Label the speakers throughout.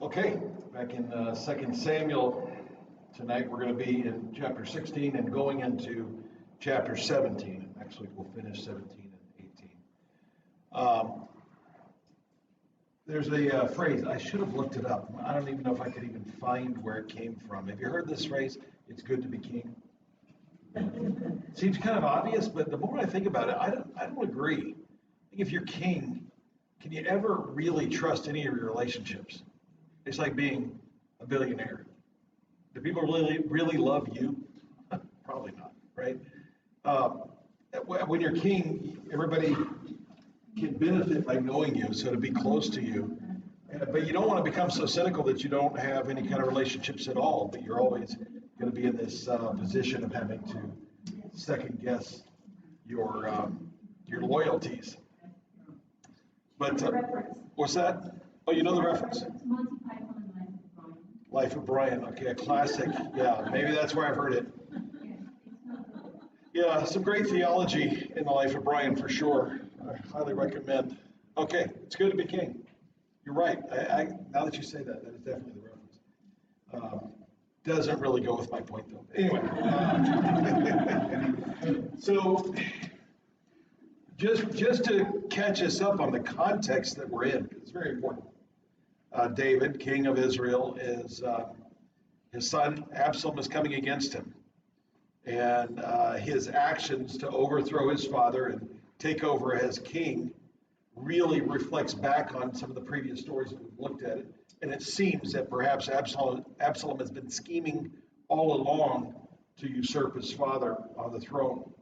Speaker 1: Okay, back in 2 Samuel tonight, we're going to be in chapter 16 and going into chapter 17. Next week we'll finish 17 and 18. There's a phrase, I should have looked it up. I don't even know if I could even find where it came from. Have you heard this phrase, it's good to be king? Seems kind of obvious, but the more I think about it, I don't agree. I think if you're king, can you ever really trust any of your relationships? It's like being a billionaire. Do people really love you? Probably not, right? When you're king, everybody can benefit by knowing you, so to be close to you. But you don't want to become so cynical that you don't have any kind of relationships at all, but you're always going to be in this position of having to second guess your loyalties. But what's that? Oh, you know the reference? Life of Brian. Okay, a classic. Yeah, maybe that's where I've heard it. Yeah, some great theology in the Life of Brian for sure. I highly recommend. Okay, it's good to be king. You're right. Now that you say that, that is definitely the reference. Doesn't really go with my point though. Anyway, so just to catch us up on the context that we're in, it's very important. David, king of Israel, is his son Absalom is coming against him, and his actions to overthrow his father and take over as king really reflects back on some of the previous stories that we've looked at. And it seems that perhaps Absalom has been scheming all along to usurp his father on the throne.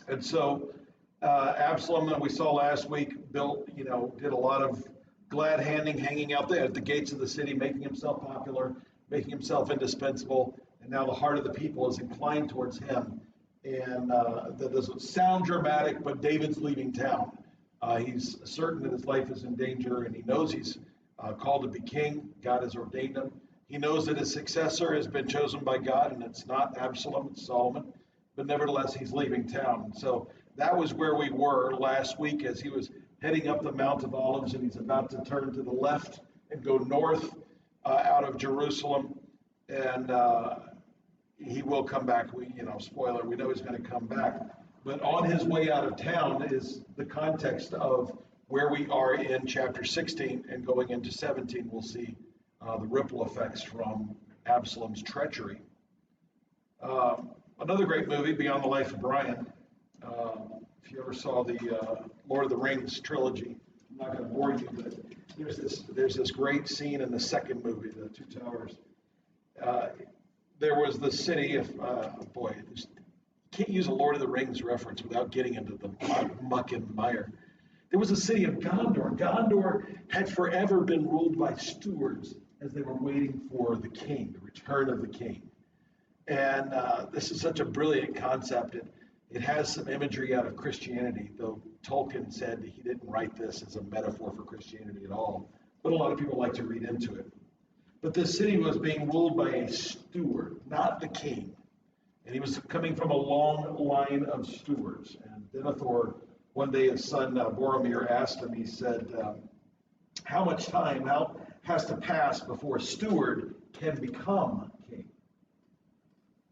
Speaker 1: And so Absalom, that we saw last week, did a lot of glad handing, hanging out there at the gates of the city, making himself popular, making himself indispensable. And now the heart of the people is inclined towards him. And that doesn't sound dramatic, but David's leaving town. He's certain that his life is in danger, and he knows he's called to be king. God has ordained him. He knows that his successor has been chosen by God, and it's not Absalom, it's Solomon. But nevertheless, he's leaving town. So that was where we were last week as he was heading up the Mount of Olives, and he's about to turn to the left and go north out of Jerusalem. And he will come back. Spoiler, we know he's going to come back. But on his way out of town is the context of where we are in chapter 16 and going into 17. We'll see the ripple effects from Absalom's treachery. Another great movie, Beyond the Life of Brian. If you ever saw the Lord of the Rings trilogy, I'm not going to bore you, but there's this great scene in the second movie, The Two Towers. There was the city of, can't use a Lord of the Rings reference without getting into the muck and mire. There was a city of Gondor. Gondor had forever been ruled by stewards as they were waiting for the king, the return of the king. And this is such a brilliant concept. It has some imagery out of Christianity, though Tolkien said he didn't write this as a metaphor for Christianity at all. But a lot of people like to read into it. But this city was being ruled by a steward, not the king. And he was coming from a long line of stewards. And Denethor, one day his son Boromir asked him, he said, how much time now has to pass before a steward can become king?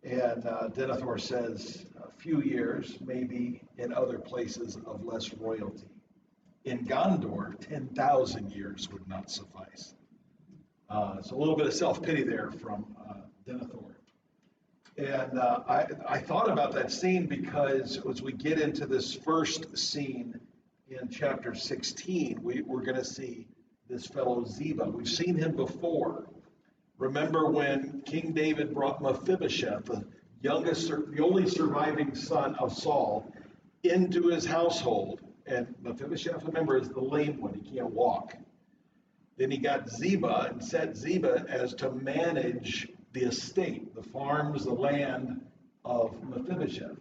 Speaker 1: And Denethor says, a few years, maybe in other places of less royalty. In Gondor, 10,000 years would not suffice. So a little bit of self-pity there from Denethor. And I thought about that scene because as we get into this first scene in chapter 16, we're going to see this fellow Ziba. We've seen him before. Remember when King David brought Mephibosheth, the only surviving son of Saul, into his household. And Mephibosheth, remember, is the lame one. He can't walk. Then he got Ziba and set Ziba as to manage the estate, the farms, the land of Mephibosheth.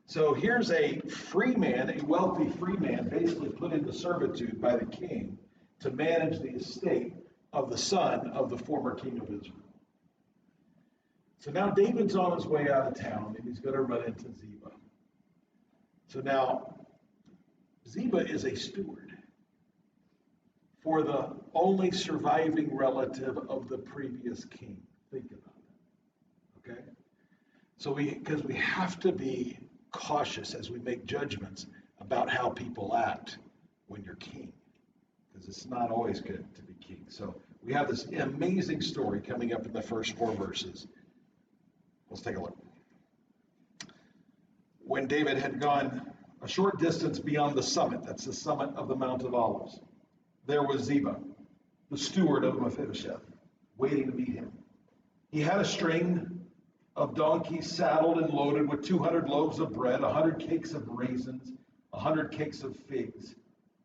Speaker 1: So here's a free man, a wealthy free man, basically put into servitude by the king to manage the estate of the son of the former king of Israel. So now David's on his way out of town, and he's going to run into Ziba. So now Ziba is a steward. for the only surviving relative of the previous king. Think about that. Okay? So because we have to be cautious as we make judgments about how people act when you're king, because it's not always good to be king. So we have this amazing story coming up in the first 4 verses. Let's take a look. When David had gone a short distance beyond the summit, that's the summit of the Mount of Olives, there was Ziba, the steward of Mephibosheth, waiting to meet him. He had a string of donkeys saddled and loaded with 200 loaves of bread, 100 cakes of raisins, 100 cakes of figs,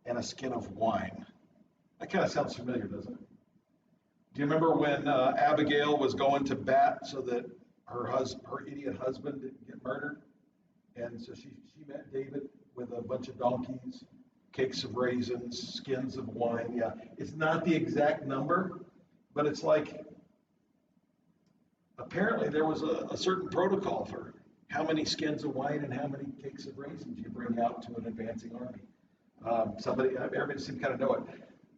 Speaker 1: and a skin of wine. That kind of sounds familiar, doesn't it? Do you remember when Abigail was going to bat so that her idiot husband didn't get murdered? And so she met David with a bunch of donkeys, cakes of raisins, skins of wine. Yeah, it's not the exact number, but it's like apparently there was a certain protocol for how many skins of wine and how many cakes of raisins you bring out to an advancing army. Everybody seemed to kind of know it.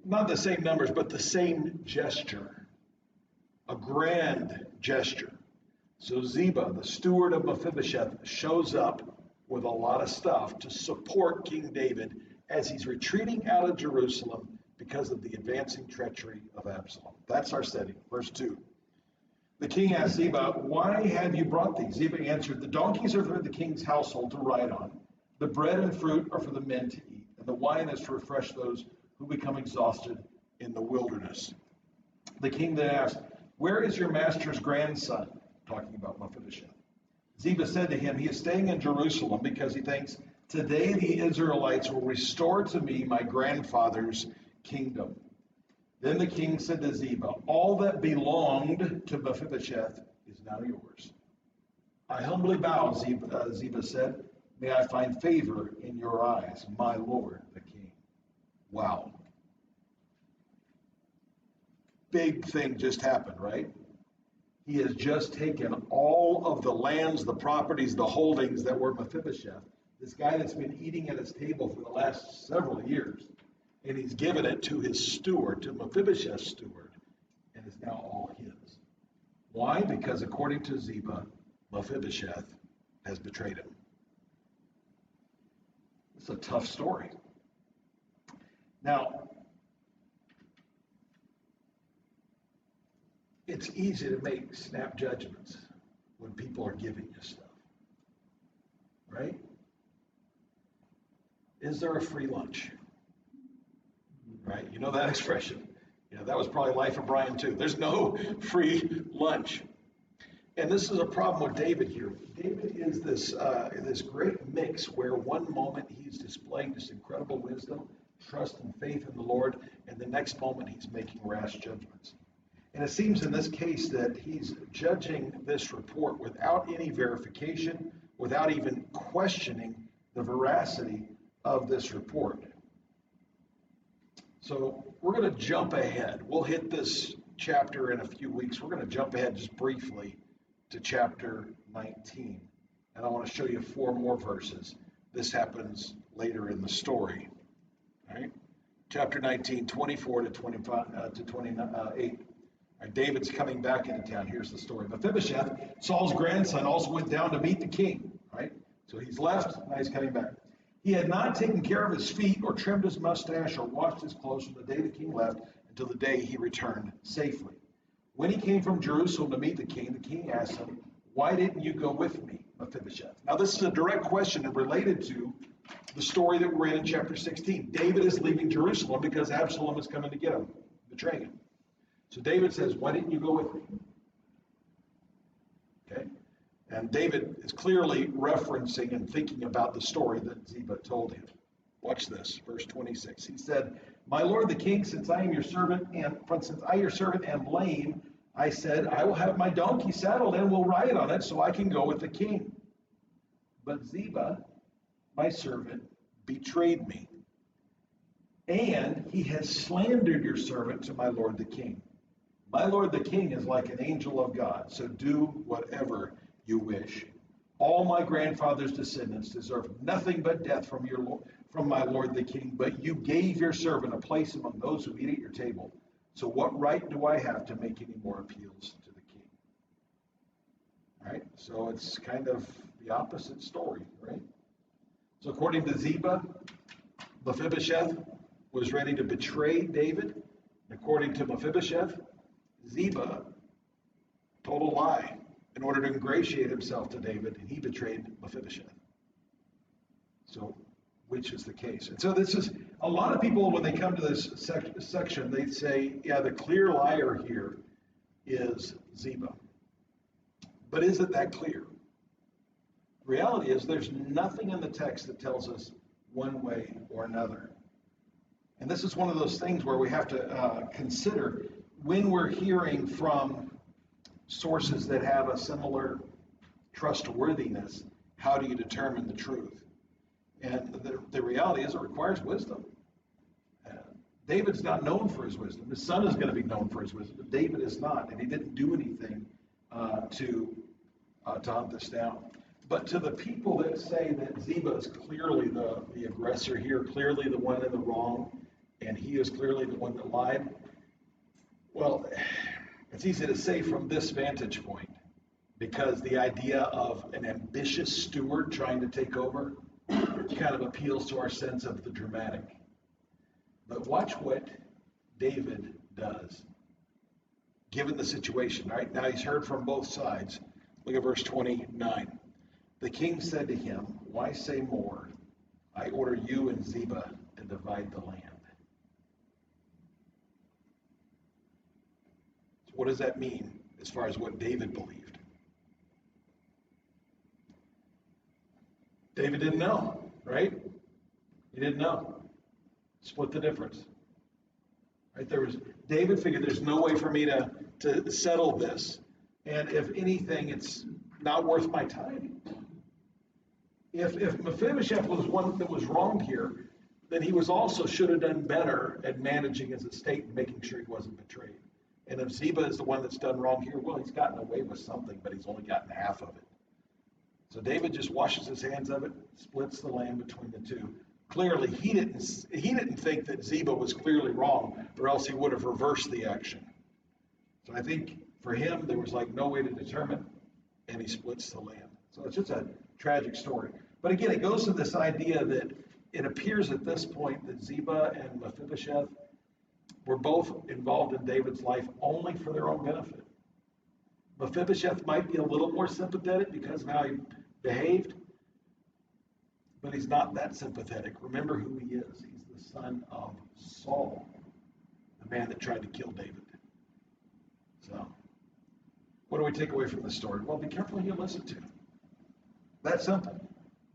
Speaker 1: Not the same numbers, but the same gesture, a grand gesture. So Ziba, the steward of Mephibosheth, shows up with a lot of stuff to support King David as he's retreating out of Jerusalem because of the advancing treachery of Absalom. That's our setting. Verse 2. The king asked Ziba, "Why have you brought these?" Ziba answered, "The donkeys are for the king's household to ride on. The bread and fruit are for the men to eat, and the wine is to refresh those who become exhausted in the wilderness." The king then asked, "Where is your master's grandson?" Talking about Mephibosheth. Ziba said to him, "He is staying in Jerusalem because he thinks, today the Israelites will restore to me my grandfather's kingdom." Then the king said to Ziba, "All that belonged to Mephibosheth is now yours." "I humbly bow," Ziba said. "May I find favor in your eyes, my lord the king." Wow. Big thing just happened, right? He has just taken all of the lands, the properties, the holdings that were Mephibosheth, this guy that's been eating at his table for the last several years, and he's given it to his steward, to Mephibosheth's steward, and it's now all his. Why? Because according to Ziba, Mephibosheth has betrayed him. It's a tough story. Now, it's easy to make snap judgments when people are giving you stuff, right? Is there a free lunch? Right? You know that expression. You know, that was probably life of Brian too. There's no free lunch. And this is a problem with David here. David is this great mix where one moment he's displaying this incredible wisdom, trust and faith in the Lord, and the next moment he's making rash judgments. And it seems in this case that he's judging this report without any verification, without even questioning the veracity of this report. So we're going to jump ahead. We'll hit this chapter in a few weeks. We're going to jump ahead just briefly to chapter 19. And I want to show you 4 more verses. This happens later in the story. All right? Chapter 19, 24 to 25 to 28. Right, David's coming back into town. Here's the story. Mephibosheth, Saul's grandson, also went down to meet the king. Right? So he's left, now he's coming back. He had not taken care of his feet or trimmed his mustache or washed his clothes from the day the king left until the day he returned safely. When he came from Jerusalem to meet the king asked him, "Why didn't you go with me, Mephibosheth?" Now this is a direct question related to the story that we're in chapter 16. David is leaving Jerusalem because Absalom is coming to get him, betraying him. So David says, "Why didn't you go with me?" Okay? And David is clearly referencing and thinking about the story that Ziba told him. Watch this, verse 26. He said, "My lord the king, since I your servant am lame, I said, I will have my donkey saddled and will ride on it so I can go with the king. But Ziba, my servant, betrayed me. And he has slandered your servant to my lord the king. My lord the king is like an angel of God, so do whatever you wish. All my grandfather's descendants deserve nothing but death from from my lord the king, but you gave your servant a place among those who eat at your table. So what right do I have to make any more appeals to the king? Right? So it's kind of the opposite story, right? So according to Ziba, Mephibosheth was ready to betray David. And according to Mephibosheth, Ziba told a lie in order to ingratiate himself to David, and he betrayed Mephibosheth. So which is the case? And so this is, a lot of people, when they come to this section, they say, yeah, the clear liar here is Ziba. But is it that clear? The reality is there's nothing in the text that tells us one way or another. And this is one of those things where we have to consider when we're hearing from sources that have a similar trustworthiness, how do you determine the truth? And the reality is it requires wisdom. David's not known for his wisdom. His son is going to be known for his wisdom, but David is not, and he didn't do anything to hunt this down. But to the people that say that Ziba is clearly the aggressor here, clearly the one in the wrong, and he is clearly the one that lied, well, it's easy to say from this vantage point, because the idea of an ambitious steward trying to take over kind of appeals to our sense of the dramatic. But watch what David does, given the situation. Right now, he's heard from both sides. Look at verse 29. The king said to him, "Why say more? I order you and Ziba to divide the land." So what does that mean as far as what David believed? David didn't know, right? He didn't know. Split the difference. Right? David figured there's no way for me to settle this. And if anything, it's not worth my time. If Mephibosheth was one that was wronged here, then he was also should have done better at managing his estate and making sure he wasn't betrayed. And if Ziba is the one that's done wrong here, well, he's gotten away with something, but he's only gotten half of it. So David just washes his hands of it, splits the land between the two. Clearly, he didn't think that Ziba was clearly wrong, or else he would have reversed the action. So I think for him, there was like no way to determine, and he splits the land. So it's just a tragic story. But again, it goes to this idea that it appears at this point that Ziba and Mephibosheth were both involved in David's life only for their own benefit. Mephibosheth might be a little more sympathetic because of how he behaved, but he's not that sympathetic. Remember who he is. He's the son of Saul, the man that tried to kill David. So, what do we take away from this story? Well, be careful who you listen to. That's simple.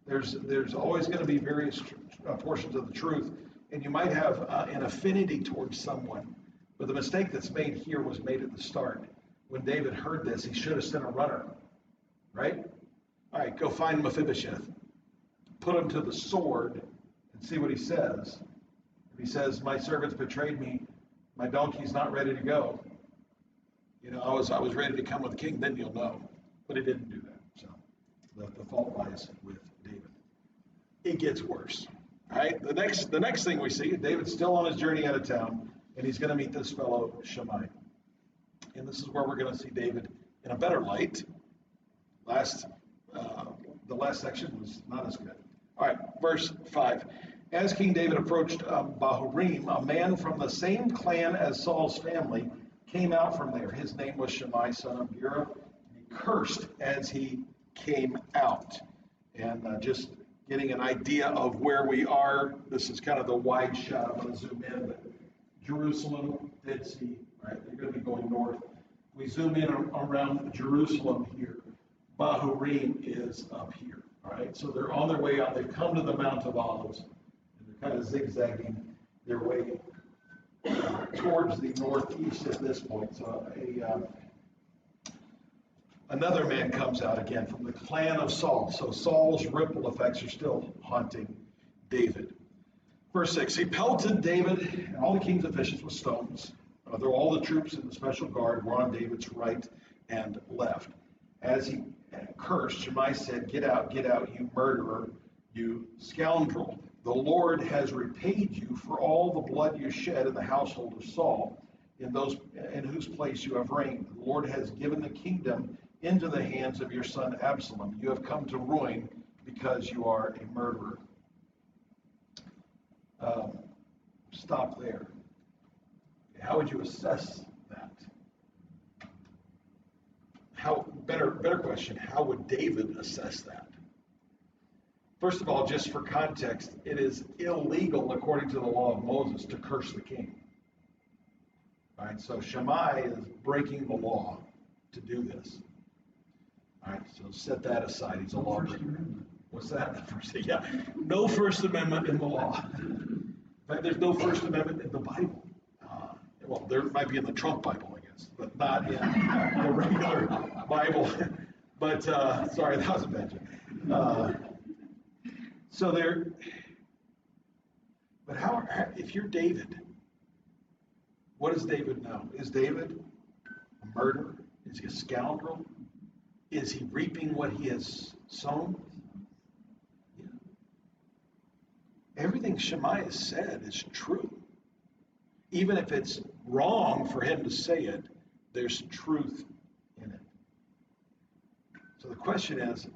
Speaker 1: There's always going to be various portions of the truth, and you might have an affinity towards someone, but the mistake that's made here was made at the start. When David heard this, he should have sent a runner, right? All right, go find Mephibosheth. Put him to the sword and see what he says. If he says, "My servants betrayed me, my donkey's not ready to go. I was ready to come with the king," then you'll know. But he didn't do that. So the fault lies with David. It gets worse. All right, the next thing we see, David's still on his journey out of town, and he's going to meet this fellow Shimei. And this is where we're going to see David in a better light. The last section was not as good. All right, verse 5. As King David approached Bahurim, a man from the same clan as Saul's family came out from there. His name was Shimei, son of Gera. He cursed as he came out. And just getting an idea of where we are, this is kind of the wide shot. I'm going to zoom in. But Jerusalem, Dead Sea, right? You're going to be going north. We zoom in around Jerusalem here. Bahurim is up here. All right, so they're on their way out. They've come to the Mount of Olives, and they're kind of zigzagging their way towards the northeast at this point. So another man comes out again from the clan of Saul. So Saul's ripple effects are still haunting David. Verse 6, he pelted David and all the king's officials with stones, though all the troops in the special guard were on David's right and left. As he cursed, Shimei said, get out, you murderer, you scoundrel." The Lord has repaid you for all the blood you shed in the household of Saul, in whose place you have reigned. The Lord has given the kingdom into the hands of your son Absalom. You have come to ruin because you are a murderer. Stop there. How would you assess that? Better question, how would David assess that? First of all, just for context, it is illegal according to the law of Moses to curse the king. All right, so Shammai is breaking the law to do this. All right, so set that aside. He's a lawbreaker. What's that? Yeah, no First Amendment in the law. In fact, there's no First Amendment in the Bible. Well, there might be in the Trump Bible, I guess, but not in the regular Bible. But sorry, that was a bad joke. But if you're David, what does David know? Is David a murderer? Is he a scoundrel? Is he reaping what he has sown? Yeah. Everything Shammai has said is true. Even if it's wrong for him to say it, there's truth in it. So the question is,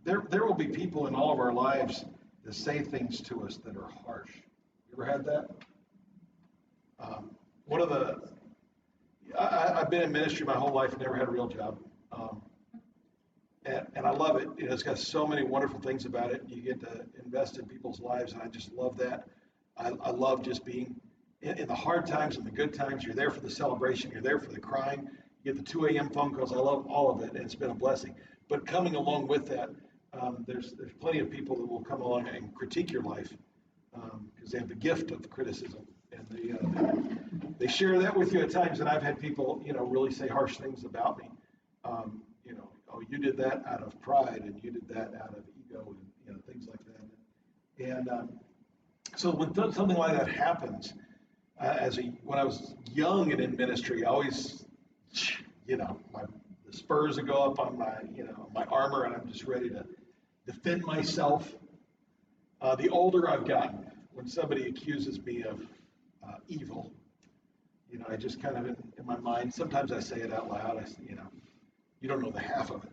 Speaker 1: there will be people in all of our lives that say things to us that are harsh. You ever had that? I've been in ministry my whole life, never had a real job. And I love it. It's got so many wonderful things about it. You get to invest in people's lives, and I just love that. I love just being in the hard times and the good times. You're there for the celebration. You're there for the crying. You get the 2 a.m. phone calls. I love all of it, and it's been a blessing. But coming along with that, there's plenty of people that will come along and critique your life because they have the gift of criticism, and they share that with you at times. And I've had people, really say harsh things about me. Oh, you did that out of pride, and you did that out of ego, and things like that. And so when something like that happens, when I was young and in ministry, I always, the spurs would go up on my armor, and I'm just ready to defend myself. The older I've gotten, when somebody accuses me of evil, I just kind of in my mind, sometimes I say it out loud. You don't know the half of it.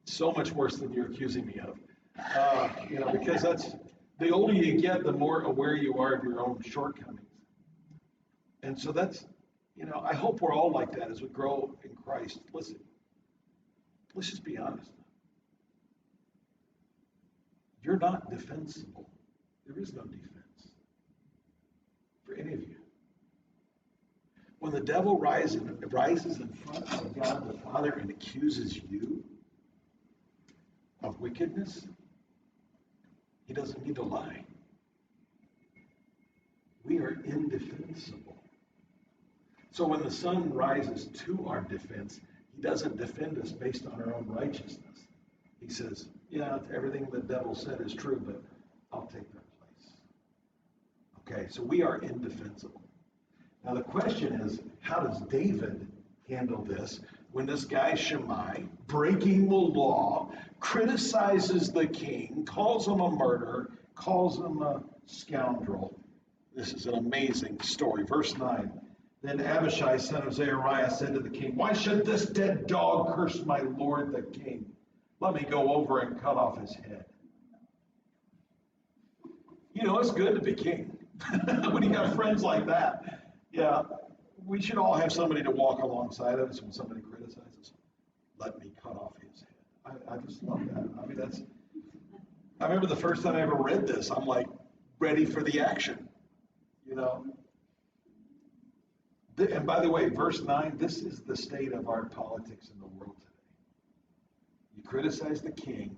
Speaker 1: So much worse than you're accusing me of. Because that's the older you get, the more aware you are of your own shortcomings. And so that's, I hope we're all like that as we grow in Christ. Listen, let's just be honest. You're not defensible. There is no defense for any of you. When the devil rises in front of God the Father and accuses you of wickedness, he doesn't need to lie. We are indefensible. So when the Son rises to our defense, he doesn't defend us based on our own righteousness. He says, yeah, everything the devil said is true, but I'll take that place. Okay, so we are indefensible. Now the question is, how does David handle this when this guy Shammai, breaking the law, criticizes the king, calls him a murderer, calls him a scoundrel? This is an amazing story. Verse 9. Then Abishai, son of Zeruiah, said to the king, why should this dead dog curse my lord the king? Let me go over and cut off his head. It's good to be king. When you have friends like that. Yeah, we should all have somebody to walk alongside of us when somebody criticizes. Let me cut off his head. I just love that. I remember the first time I ever read this, I'm like ready for the action. And by the way, verse 9, this is the state of our politics in the world today. You criticize the king,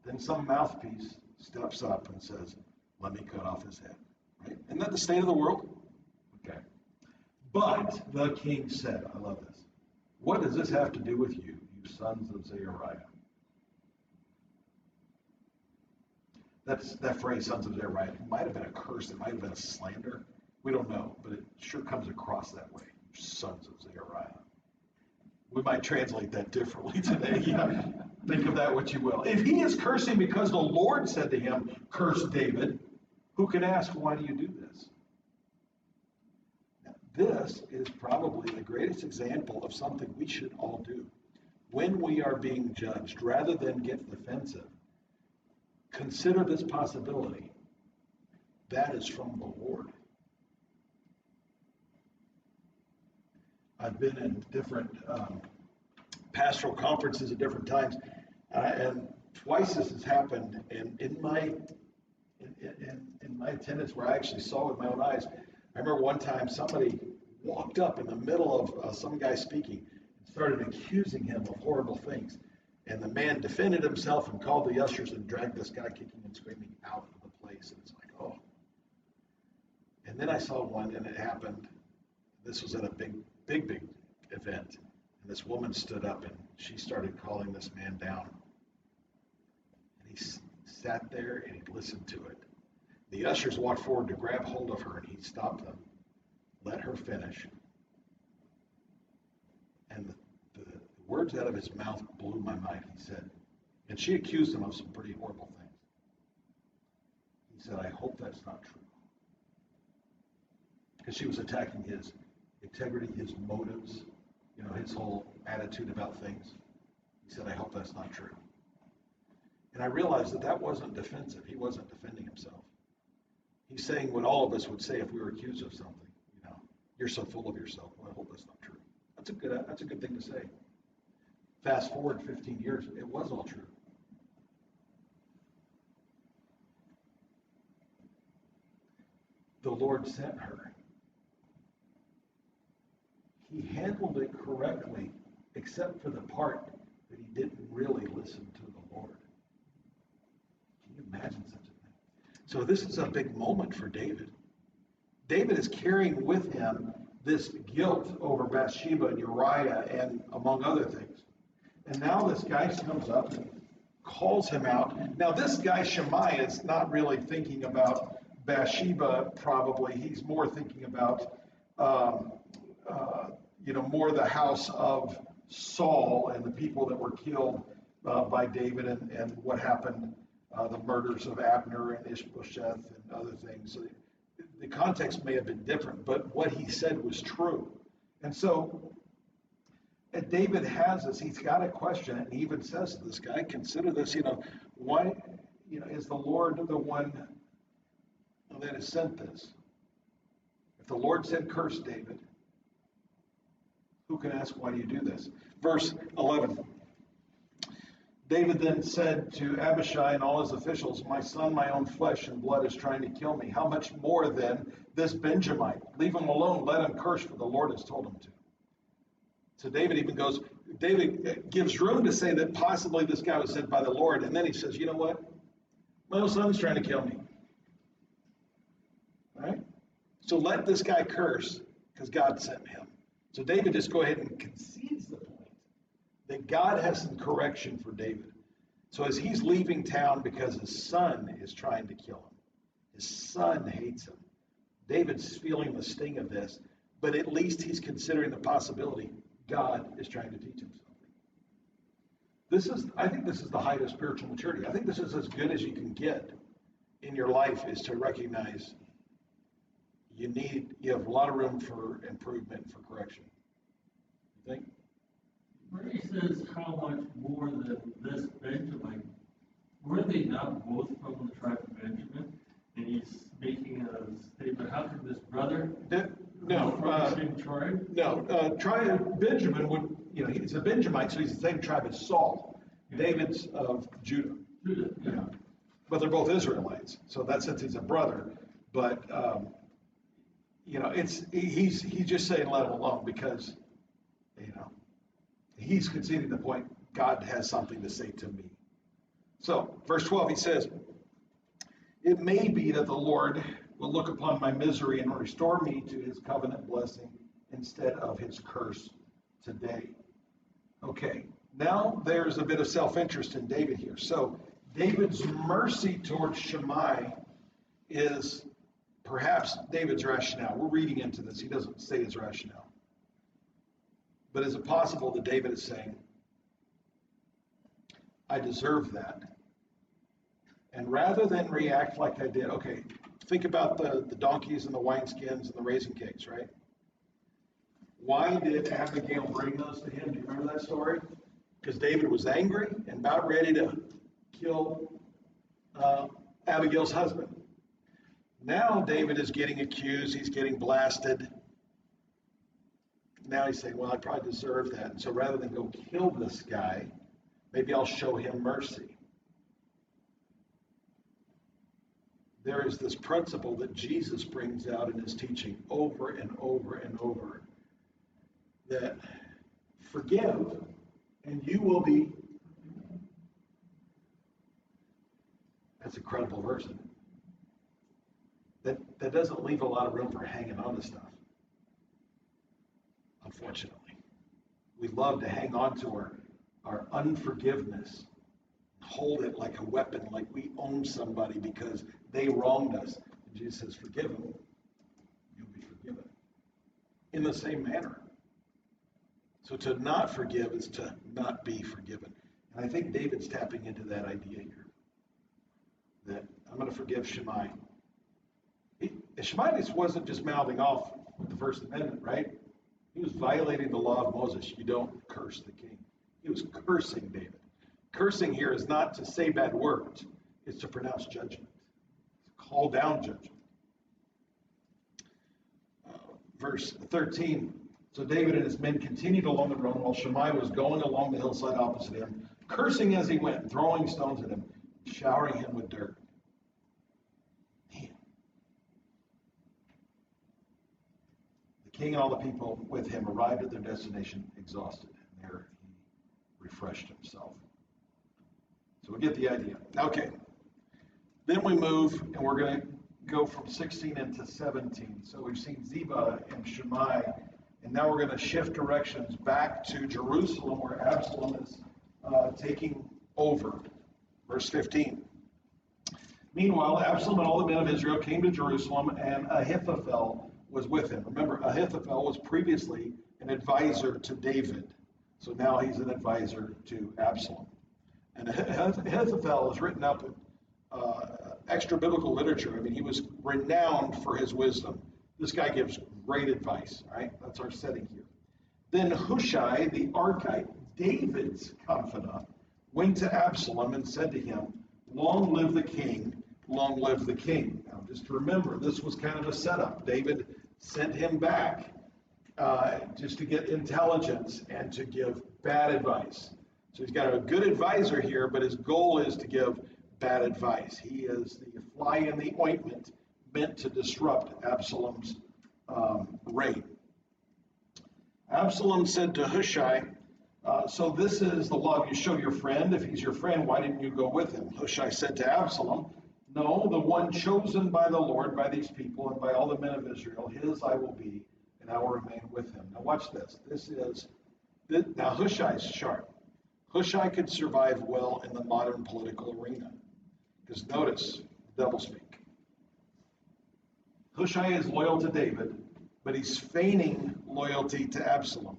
Speaker 1: then some mouthpiece steps up and says, let me cut off his head. Right? Isn't that the state of the world? Okay. But the king said, I love this, what does this have to do with you, you sons of Zeruiah? That phrase, sons of Zeruiah, it might have been a curse, it might have been a slander. We don't know, but it sure comes across that way, sons of Zeruiah. We might translate that differently today. Yeah. Think of that what you will. If he is cursing because the Lord said to him, curse David, who can ask, why do you do this? Now, this is probably the greatest example of something we should all do. When we are being judged, rather than get defensive, consider this possibility. That is from the Lord. I've been in different pastoral conferences at different times, and twice this has happened. And in my attendance, where I actually saw with my own eyes, I remember one time somebody walked up in the middle of some guy speaking and started accusing him of horrible things. And the man defended himself and called the ushers and dragged this guy kicking and screaming out of the place. And it's like, oh. And then I saw one, and it happened. This was at a big event. And this woman stood up and she started calling this man down. And he sat there and he listened to it. The ushers walked forward to grab hold of her, and he stopped them, let her finish. And the words out of his mouth blew my mind. He said, and she accused him of some pretty horrible things. He said, I hope that's not true. Because she was attacking his integrity, his motives, his whole attitude about things. He said, I hope that's not true. And I realized that wasn't defensive. He wasn't defending himself. He's saying what all of us would say if we were accused of something. You're so full of yourself. Well, I hope that's not true. That's a good thing to say. Fast forward 15 years, it was all true. The Lord sent her. He handled it correctly, except for the part that he didn't really listen to the Lord. Can you imagine such a thing? So this is a big moment for David. David is carrying with him this guilt over Bathsheba and Uriah and among other things. And now this guy comes up and calls him out. Now this guy Shammai is not really thinking about Bathsheba probably. He's more thinking about more the house of Saul and the people that were killed by David and what happened, the murders of Abner and Ishbosheth and other things. So the context may have been different, but what he said was true. And so David has this, he's got a question, and he even says to this guy, consider this, why, is the Lord the one that has sent this? If the Lord said, curse David, who can ask, why do you do this? Verse 11. David then said to Abishai and all his officials, my son, my own flesh and blood is trying to kill me. How much more then this Benjamite? Leave him alone, let him curse, for the Lord has told him to. So David gives room to say that possibly this guy was sent by the Lord. And then he says, you know what? My own son's trying to kill me. All right? So let this guy curse because God sent him. So David just go ahead and concedes the point that God has some correction for David. So as he's leaving town because his son is trying to kill him, his son hates him. David's feeling the sting of this, but at least he's considering the possibility God is trying to teach him something. I think this is the height of spiritual maturity. I think this is as good as you can get in your life, is to recognize you have a lot of room for improvement, for correction. You think?
Speaker 2: Where he says how much more than this Benjamin, were they not both from the tribe of Benjamin? And he's making a statement, how could this brother
Speaker 1: No,
Speaker 2: from the same tribe?
Speaker 1: No, tribe of Benjamin would, he's a Benjamite, so he's the same tribe as Saul. Yeah. David's of Judah.
Speaker 2: Yeah.
Speaker 1: But they're both Israelites, so that sense he's a brother. But he's just saying let him alone because he's conceding the point God has something to say to me. So verse 12 he says, it may be that the Lord will look upon my misery and restore me to his covenant blessing instead of his curse today. Okay, now there's a bit of self-interest in David here. So David's mercy towards Shammai is perhaps David's rationale. We're reading into this. He doesn't say his rationale. But is it possible that David is saying, I deserve that? And rather than react like I did, okay, think about the donkeys and the wineskins and the raisin cakes, right? Why did Abigail bring those to him? Do you remember that story? Because David was angry and about ready to kill Abigail's husband. Now David is getting accused. He's getting blasted. Now he's saying, well, I probably deserve that. And so rather than go kill this guy, maybe I'll show him mercy. There is this principle that Jesus brings out in his teaching over and over and over, that forgive and you will be. That's a credible verse, isn't it? That doesn't leave a lot of room for hanging on to stuff, unfortunately. We love to hang on to our unforgiveness, hold it like a weapon, like we own somebody because they wronged us. And Jesus says, forgive them, you'll be forgiven. In the same manner. So to not forgive is to not be forgiven. And I think David's tapping into that idea here. That I'm going to forgive Shimei. Shimei wasn't just mouthing off with the First Amendment, right? He was violating the law of Moses. You don't curse the king. He was cursing David. Cursing here is not to say bad words. It's to pronounce judgment. To call down judgment. Verse 13. So David and his men continued along the road while Shimei was going along the hillside opposite him, cursing as he went, throwing stones at him, showering him with dirt. Man. The king and all the people with him arrived at their destination exhausted, and there he refreshed himself. So we get the idea. Okay. Then we move, and we're going to go from 16 into 17. So we've seen Ziba and Shimei, and now we're going to shift directions back to Jerusalem, where Absalom is taking over. Verse 15. Meanwhile, Absalom and all the men of Israel came to Jerusalem, and Ahithophel was with him. Remember, Ahithophel was previously an advisor to David. So now he's an advisor to Absalom. And Ahithophel is written up in extra biblical literature. I mean, he was renowned for his wisdom. This guy gives great advice, right? That's our setting here. Then Hushai, the Archite, David's confidant, went to Absalom and said to him, long live the king, long live the king. Now, just to remember, this was kind of a setup. David sent him back just to get intelligence and to give bad advice. So he's got a good advisor here, but his goal is to give bad advice. He is the fly in the ointment meant to disrupt Absalom's reign. Absalom said to Hushai, so this is the law. You show your friend. If he's your friend, why didn't you go with him? Hushai said to Absalom, no, the one chosen by the Lord, by these people, and by all the men of Israel, his I will be, and I will remain with him. Now watch this. Now Hushai's sharp. Hushai could survive well in the modern political arena. Because notice, doublespeak. Hushai is loyal to David, but he's feigning loyalty to Absalom.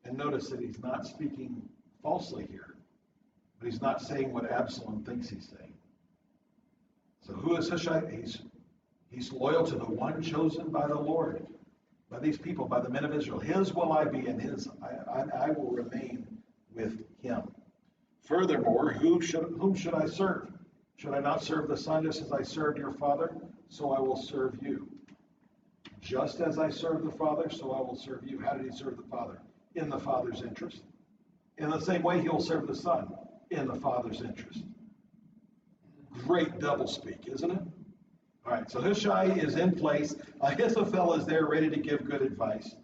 Speaker 1: And notice that he's not speaking falsely here, but he's not saying what Absalom thinks he's saying. So who is Hushai? He's loyal to the one chosen by the Lord, by these people, by the men of Israel. His will I be, and I will remain with him. Furthermore, whom should I serve? Should I not serve the Son just as I served your father? So I will serve you. Just as I serve the Father, so I will serve you. How did he serve the Father? In the Father's interest. In the same way, he will serve the Son, in the Father's interest. Great doublespeak, isn't it? All right, so Hushai is in place. Ahithophel is there ready to give good advice.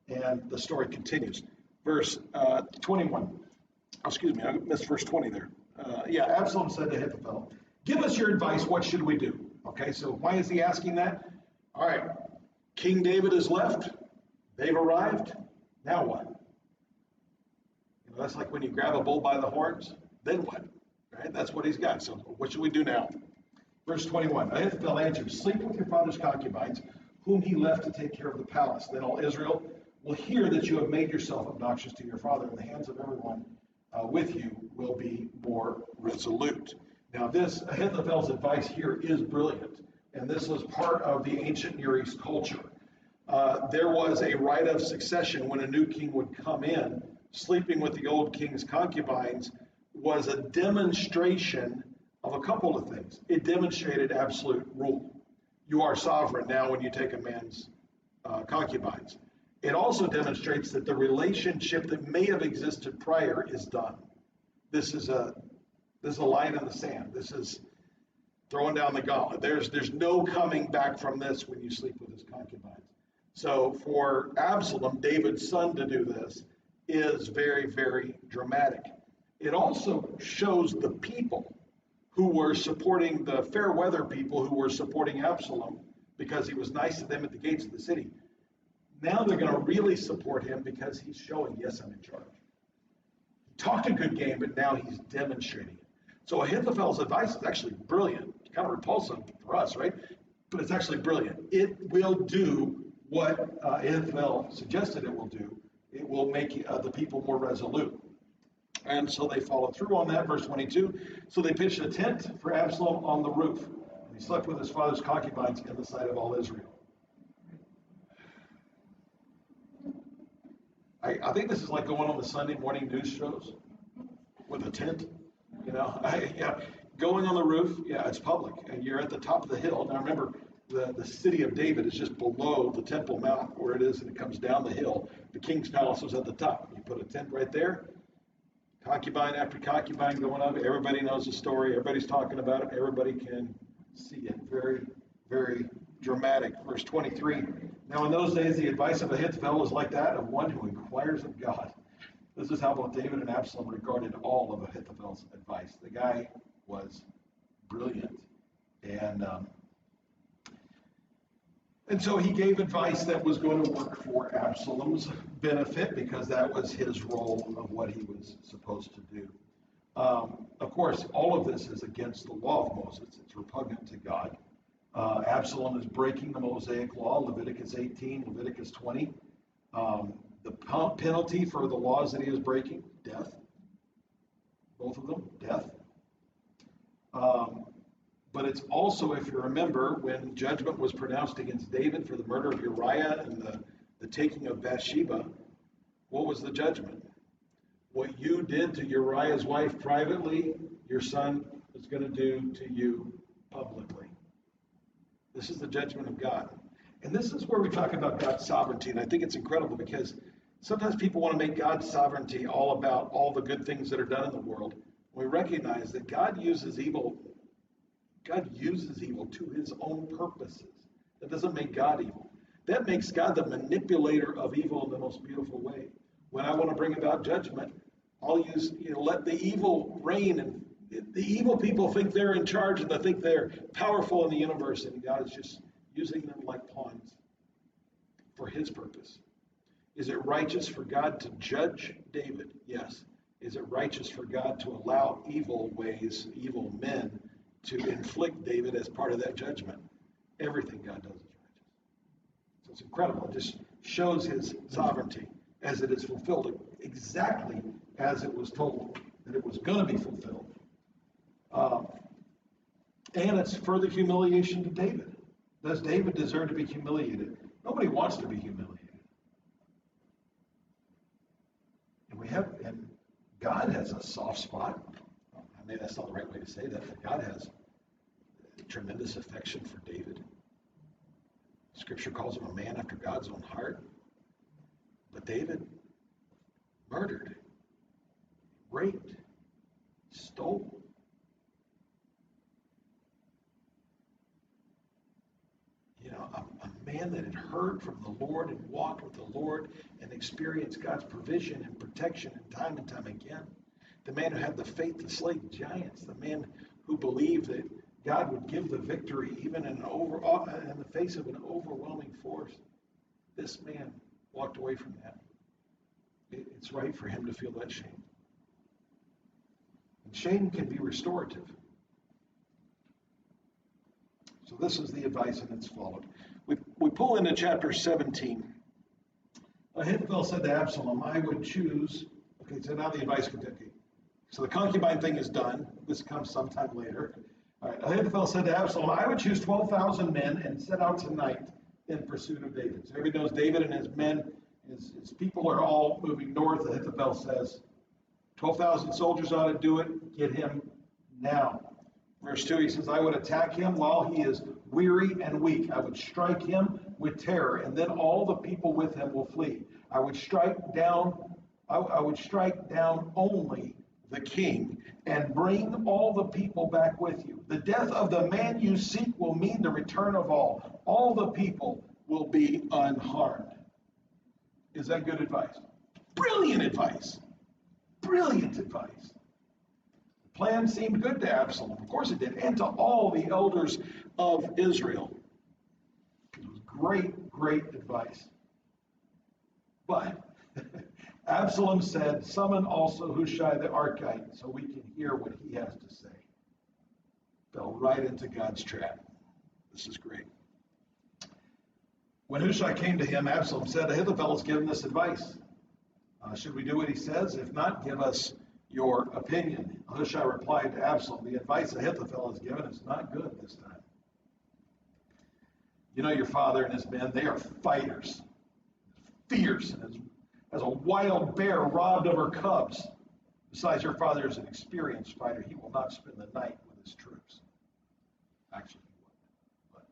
Speaker 1: And the story continues. Verse 21. Excuse me, I missed verse 20 there. Absalom said to Ahithophel, give us your advice. What should we do? Okay, so why is he asking that? All right, King David has left. They've arrived. Now what? That's like when you grab a bull by the horns. Then what? Right? That's what he's got. So what should we do now? Verse 21. Ahithophel answered, sleep with your father's concubines, whom he left to take care of the palace. Then all Israel will hear that you have made yourself obnoxious to your father, and the hands of everyone with you will be more resolute. Now, this Ahithophel's advice here is brilliant, and this was part of the ancient Near East culture. There was a right of succession when a new king would come in. Sleeping with the old king's concubines was a demonstration of a couple of things. It demonstrated absolute rule. You are sovereign now when you take a man's concubines. It also demonstrates that the relationship that may have existed prior is done. This is a line in the sand. This is throwing down the gauntlet. There's no coming back from this when you sleep with his concubines. So for Absalom, David's son, to do this is very, very dramatic. It also shows the people who were supporting the fair weather people who were supporting Absalom because he was nice to them at the gates of the city. Now they're going to really support him because he's showing, yes, I'm in charge. He talked a good game, but now he's demonstrating it. So Ahithophel's advice is actually brilliant. It's kind of repulsive for us, right? But it's actually brilliant. It will do what Ahithophel suggested it will do. It will make the people more resolute. And so they followed through on that. Verse 22, so they pitched a tent for Absalom on the roof. And he slept with his father's concubines in the sight of all Israel. I think this is like going on the Sunday morning news shows with a tent. Going on the roof, it's public, and you're at the top of the hill. Now remember, the city of David is just below the Temple Mount where it is, and it comes down the hill. The king's palace was at the top. You put a tent right there, concubine after concubine going up. Everybody knows the story. Everybody's talking about it. Everybody can see it. Very, very dramatic. Verse 23. Now in those days, the advice of Ahithophel was like that of one who inquires of God. This is how both David and Absalom regarded all of Ahithophel's advice. The guy was brilliant. And so he gave advice that was going to work for Absalom's benefit because that was his role of what he was supposed to do. Of course, all of this is against the law of Moses. It's repugnant to God. Absalom is breaking the Mosaic law, Leviticus 18, Leviticus 20. The penalty for the laws that he is breaking, death. Both of them, death. But it's also, if you remember, when judgment was pronounced against David for the murder of Uriah and the taking of Bathsheba, what was the judgment? What you did to Uriah's wife privately, your son is going to do to you publicly. This is the judgment of God. And this is where we talk about God's sovereignty. And I think it's incredible because sometimes people want to make God's sovereignty all about all the good things that are done in the world. We recognize that God uses evil to his own purposes. That doesn't make God evil. That makes God the manipulator of evil in the most beautiful way. When I want to bring about judgment, I'll use, let the evil reign, and the evil people think they're in charge and they think they're powerful in the universe, and God is just using them like pawns for his purpose. Is it righteous for God to judge David? Yes. Is it righteous for God to allow evil ways, evil men, to inflict David as part of that judgment? Everything God does is righteous. So it's incredible. It just shows his sovereignty as it is fulfilled exactly as it was told that it was going to be fulfilled. And it's further humiliation to David. Does David deserve to be humiliated? Nobody wants to be humiliated. And God has a soft spot. I mean, that's not the right way to say that, but God has tremendous affection for David. Scripture calls him a man after God's own heart. But David murdered, raped, stole. A man that had heard from the Lord and walked with the Lord and experienced God's provision and protection and time again. The man who had the faith to slay giants. The man who believed that God would give the victory even in the face of an overwhelming force. This man walked away from that. It's right for him to feel that shame. And shame can be restorative. So this is the advice, and it's followed. We pull into chapter 17. Ahithophel said to Absalom, I would choose. Okay, so now the advice continues. So the concubine thing is done. This comes sometime later. All right, Ahithophel said to Absalom, I would choose 12,000 men and set out tonight in pursuit of David. So everybody knows David and his men, his people are all moving north. Ahithophel says, 12,000 soldiers ought to do it. Get him now. Verse 2, he says, I would attack him while he is weary and weak. I would strike him with terror, and then all the people with him will flee. I would strike down only the king and bring all the people back with you. The death of the man you seek will mean the return of all. All the people will be unharmed. Is that good advice? Brilliant advice. Brilliant advice. The plan seemed good to Absalom. Of course it did. And to all the elders of Israel. It was great, great advice. But Absalom said, summon also Hushai the Archite so we can hear what he has to say. Fell right into God's trap. This is great. When Hushai came to him, Absalom said, Ahithophel has given this advice. Should we do what he says? If not, give us your opinion. Hushai replied to Absalom, the advice Ahithophel has given is not good this time. You know your father and his men, they are fighters. Fierce and as a wild bear robbed of her cubs. Besides, your father is an experienced fighter. He will not spend the night with his troops. Actually, he would.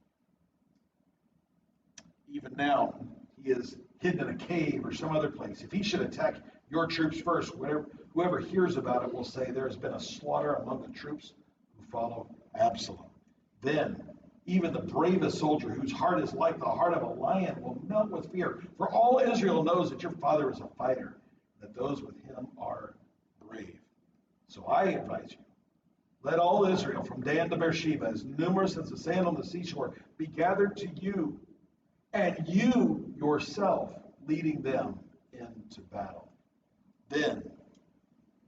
Speaker 1: But even now, he is hidden in a cave or some other place. If he should attack your troops first, whoever hears about it will say there has been a slaughter among the troops who follow Absalom. Then even the bravest soldier whose heart is like the heart of a lion will melt with fear. For all Israel knows that your father is a fighter, that those with him are brave. So I advise you, let all Israel from Dan to Beersheba, as numerous as the sand on the seashore, be gathered to you, and you yourself leading them into battle. Then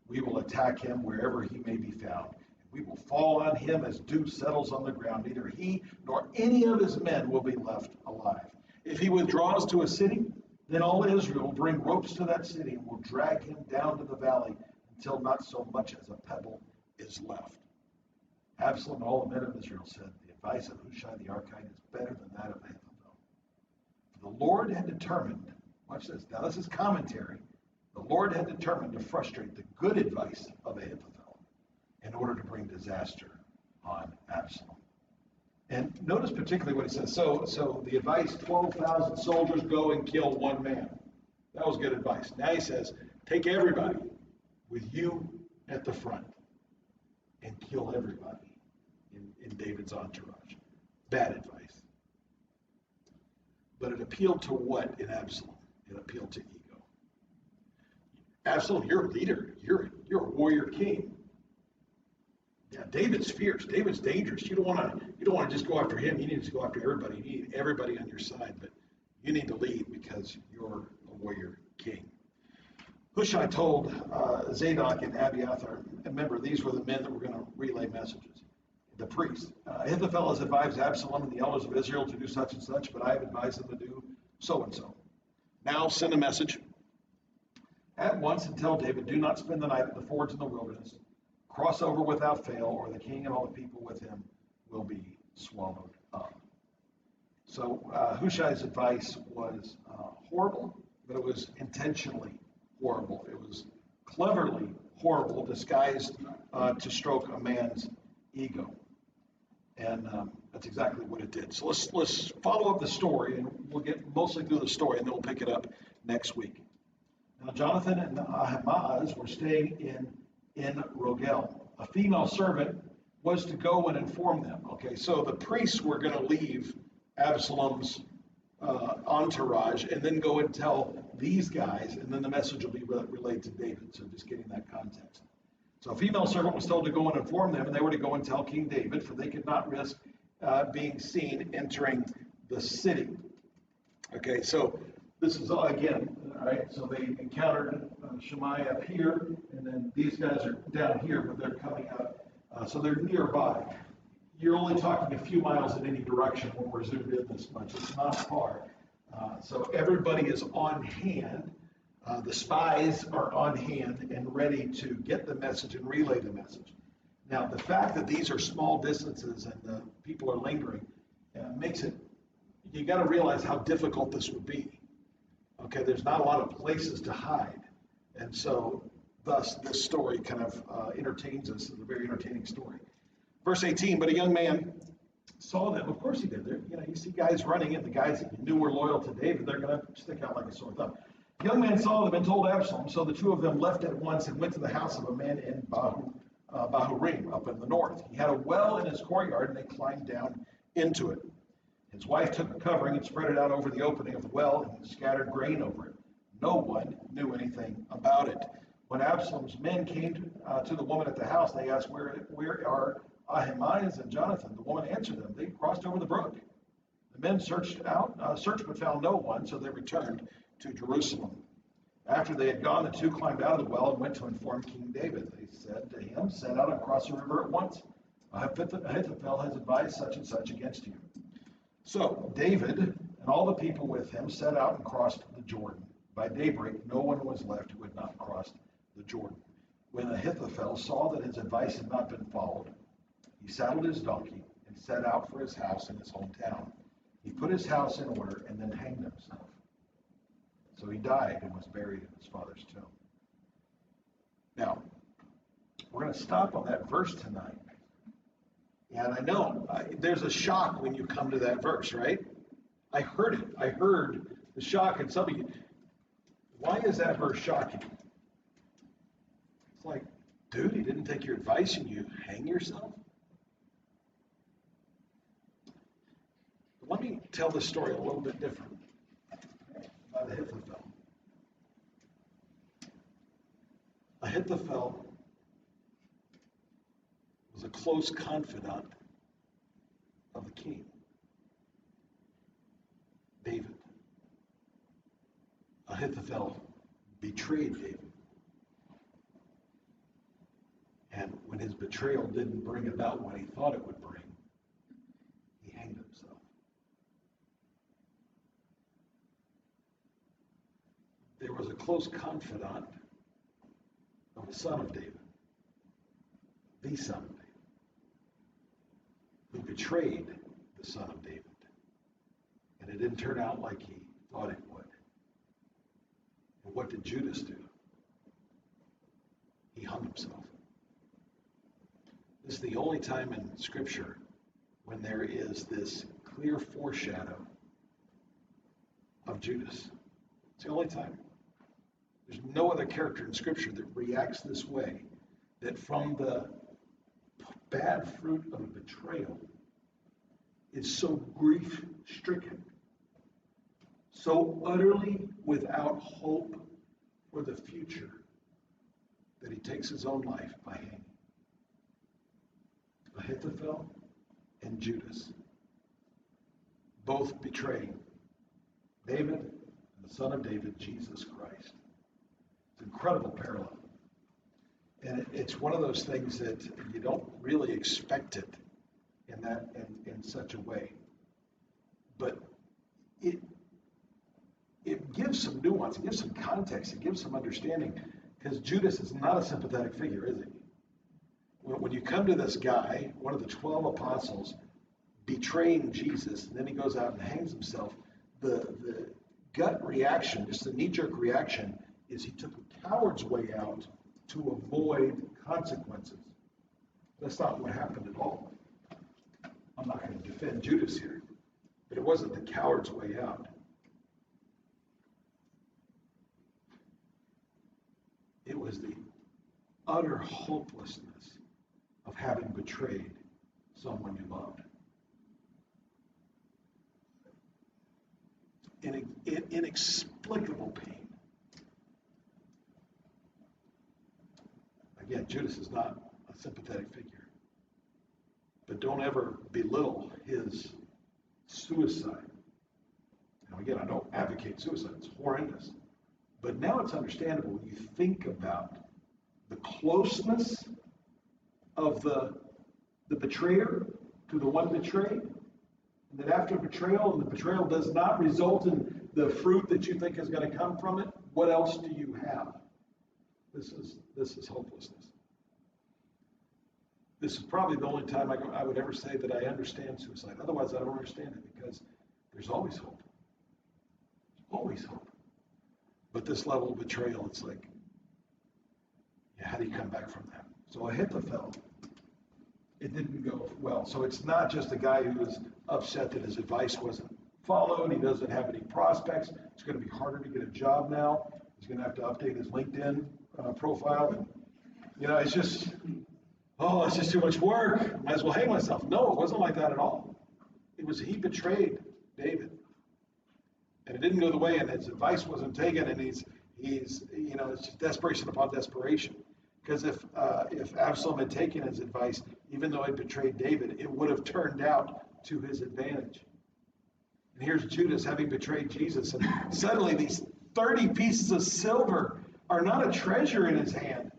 Speaker 1: we will attack him wherever he may be found. We will fall on him as dew settles on the ground. Neither he nor any of his men will be left alive. If he withdraws to a city, then all Israel will bring ropes to that city and will drag him down to the valley until not so much as a pebble is left. Absalom and all the men of Israel said, the advice of Hushai the Archite is better than that of Ahithophel. For the Lord had determined, watch this, now this is commentary, the Lord had determined to frustrate the good advice of Ahithophel in order to bring disaster on Absalom. And notice particularly what he says. So the advice, 12,000 soldiers go and kill one man. That was good advice. Now he says, take everybody with you at the front and kill everybody in David's entourage. Bad advice. But it appealed to what in Absalom? It appealed to ego. Absalom, you're a leader. You're a warrior king. Yeah, David's fierce. David's dangerous. You don't want to just go after him. You need to go after everybody. You need everybody on your side, but you need to lead because you're a warrior king. Hushai told Zadok and Abiathar, remember, these were the men that were going to relay messages. The priests. Ahithophel has advised Absalom and the elders of Israel to do such and such, but I have advised them to do so and so. Now send a message at once and tell David, do not spend the night at the fords in the wilderness. Cross over without fail, or the king and all the people with him will be swallowed up. So Hushai's advice was horrible, but it was intentionally horrible. It was cleverly horrible, disguised to stroke a man's ego. And that's exactly what it did. So let's follow up the story, and we'll get mostly through the story, and then we'll pick it up next week. Now, Jonathan and Ahimaaz were staying in Rogel. A female servant was to go and inform them. Okay, so the priests were going to leave Absalom's entourage and then go and tell these guys, and then the message will be relayed to David. So just getting that context. So a female servant was told to go and inform them, and they were to go and tell King David, for they could not risk being seen entering the city. Okay, so this is all, again, all right, so they encountered Shemaiah up here, and then these guys are down here, but they're coming up, so they're nearby. You're only talking a few miles in any direction when we're zoomed in this much. It's not far. So everybody is on hand. The spies are on hand and ready to get the message and relay the message. Now, the fact that these are small distances and the people are lingering makes it, you got to realize how difficult this would be. Okay, there's not a lot of places to hide. And so, thus, this story kind of entertains us. It's a very entertaining story. Verse 18, but a young man saw them. Of course he did. You see guys running, and the guys that you knew were loyal to David, they're going to stick out like a sore thumb. The young man saw them and told Absalom. So the two of them left at once and went to the house of a man in Bahurim, up in the north. He had a well in his courtyard, and they climbed down into it. His wife took a covering and spread it out over the opening of the well and scattered grain over it. No one knew anything about it. When Absalom's men came to the woman at the house, they asked, Where are Ahimaaz and Jonathan? The woman answered them, They crossed over the brook. The men searched but found no one, so they returned to Jerusalem. After they had gone, the two climbed out of the well and went to inform King David. They said to him, Set out and cross the river at once. Ahithophel has advised such and such against you. So David and all the people with him set out and crossed the Jordan. By daybreak, no one was left who had not crossed the Jordan. When Ahithophel saw that his advice had not been followed, he saddled his donkey and set out for his house in his hometown. He put his house in order and then hanged himself. So he died and was buried in his father's tomb. Now, we're going to stop on that verse tonight. And I know there's a shock when you come to that verse, right? I heard it. I heard the shock in some of you. Why is that verse shocking? It's like, dude, he didn't take your advice and you hang yourself? Let me tell the story a little bit different about Ahithophel. Ahithophel was a close confidant of the king, David. Ahithophel betrayed David. And when his betrayal didn't bring about what he thought it would bring, he hanged himself. There was a close confidant of the son of David, the son of David, who betrayed the son of David. And it didn't turn out like he thought it would. And what did Judas do? He hung himself. This is the only time in Scripture when there is this clear foreshadow of Judas. It's the only time. There's no other character in Scripture that reacts this way, that from the bad fruit of a betrayal is so grief-stricken, so utterly without hope for the future, that he takes his own life by hanging. Ahithophel and Judas, both betraying David and the son of David, Jesus Christ. It's an incredible parallel. And it's one of those things that you don't really expect it in such a way. But it gives some nuance, it gives some context, it gives some understanding, because Judas is not a sympathetic figure, is he? When you come to this guy, one of the 12 apostles, betraying Jesus, and then he goes out and hangs himself, the gut reaction, just the knee-jerk reaction, is he took a coward's way out to avoid consequences. That's not what happened at all. I'm not going to defend Judas here, but it wasn't the coward's way out. It was the utter hopelessness of having betrayed someone you loved. Inexplicable pain. Again, Judas is not a sympathetic figure. But don't ever belittle his suicide. Now, again, I don't advocate suicide. It's horrendous. But now it's understandable when you think about the closeness of the betrayer to the one betrayed. And that after betrayal, and the betrayal does not result in the fruit that you think is going to come from it, what else do you have? This is hopelessness. This is probably the only time I would ever say that I understand suicide. Otherwise, I don't understand it, because there's always hope. There's always hope. But this level of betrayal, it's like, yeah, how do you come back from that? So Ahithophel, it didn't go well. So it's not just a guy who is upset that his advice wasn't followed. He doesn't have any prospects. It's going to be harder to get a job now. He's going to have to update his LinkedIn profile. And, it's just, it's just too much work. Might as well hang myself. No, it wasn't like that at all. It was he betrayed David. And it didn't go the way, and his advice wasn't taken, and he's it's just desperation upon desperation. Because if Absalom had taken his advice, even though he betrayed David, it would have turned out to his advantage. And here's Judas having betrayed Jesus, and suddenly these 30 pieces of silver are not a treasure in his hand.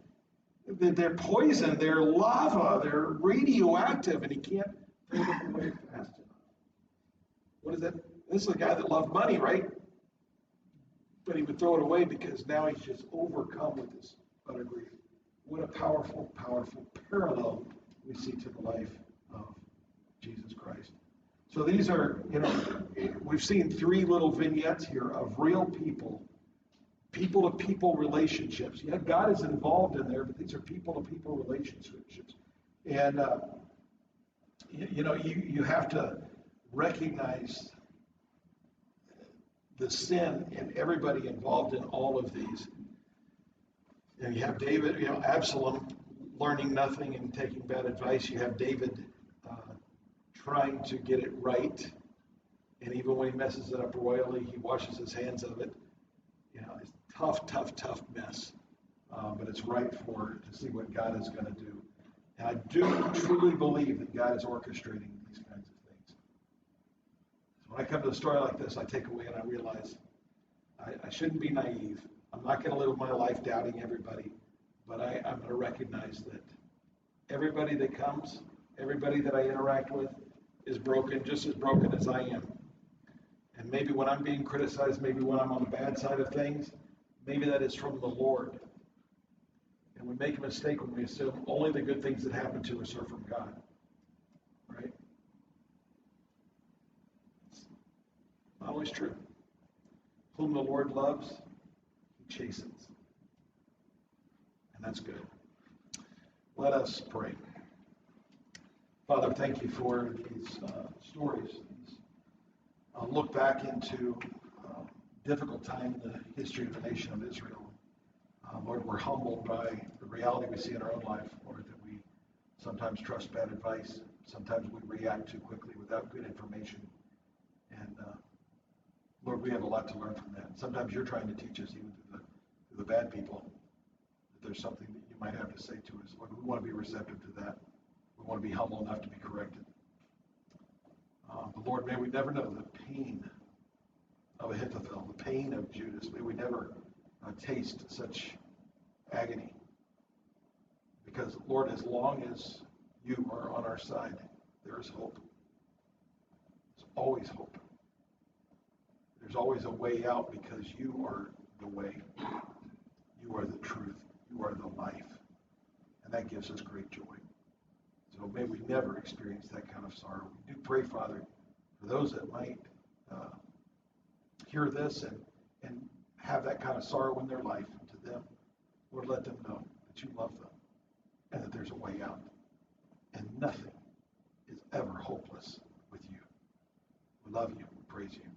Speaker 1: They're poison, they're lava, they're radioactive, and he can't throw them away fast enough. What is that? This is a guy that loved money, right? But he would throw it away because now he's just overcome with this utter grief. What a powerful, powerful parallel we see to the life of Jesus Christ. So these are, we've seen 3 little vignettes here of real people-to-people relationships. Yeah, God is involved in there, but these are people-to-people relationships. And, you have to recognize the sin in everybody involved in all of these. And you have David, Absalom learning nothing and taking bad advice. You have David trying to get it right. And even when he messes it up royally, he washes his hands of it. It's tough mess. But it's right to see what God is going to do. And I do truly believe that God is orchestrating these kinds of things. So when I come to a story like this, I take away and I realize I shouldn't be naive. I'm not going to live my life doubting everybody, but I'm going to recognize that everybody that comes, everybody that I interact with is broken, just as broken as I am. And maybe when I'm being criticized, maybe when I'm on the bad side of things, maybe that is from the Lord. And we make a mistake when we assume only the good things that happen to us are from God. Right? It's not always true. Whom the Lord loves, he chastens. And that's good. Let us pray. Father, thank you for these stories. Look back into difficult time in the history of the nation of Israel. Lord, we're humbled by the reality we see in our own life, Lord, that we sometimes trust bad advice. Sometimes we react too quickly without good information. And Lord, we have a lot to learn from that. Sometimes you're trying to teach us, even through the bad people, that there's something that you might have to say to us. Lord, we want to be receptive to that. We want to be humble enough to be corrected. But Lord, may we never know the pain of Ahithophel, the pain of Judas. May we never taste such agony. Because, Lord, as long as you are on our side, there is hope. There's always hope. There's always a way out because you are the way. You are the truth. You are the life. And that gives us great joy. So may we never experience that kind of sorrow. We do pray, Father, for those that might hear this and have that kind of sorrow in their life, to them, Lord, let them know that you love them and that there's a way out. And nothing is ever hopeless with you. We love you. We praise you.